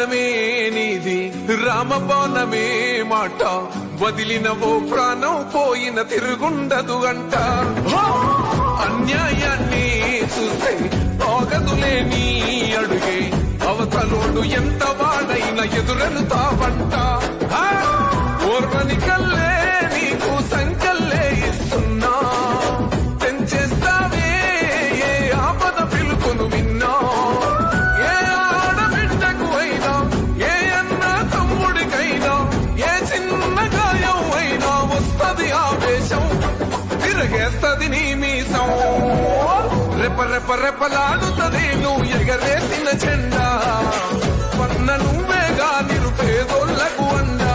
ప్రాణమే నీది రామబాణమే మాట వదిలినవో ప్రాణం పోయిన తిరుగుండదు అంట అన్యాయాన్ని చూస్తే ఆగదులే నీ అడుగే అవతలోడు ఎంత వాడైనా ఎదురెనుతావంట ఓర్వని కల్లే నీకు సంకల్లే ఇస్తున్నా తెంచేస్తావే ఏ ఆపద పిలుపును విన్నా ఏ ఆడబిడ్డకు అయినా ఏ అన్న తమ్ముడికైనా ఏ చిన్న గాయం అయినా వస్తది ఆవేశం తిరగేస్తది నీ మీసం రెప రెప రెపలాడుతది నువ్వు ఎగరేసిన జెండా పన్న నువ్వేగా నిరుపేదోళ్లకు అండా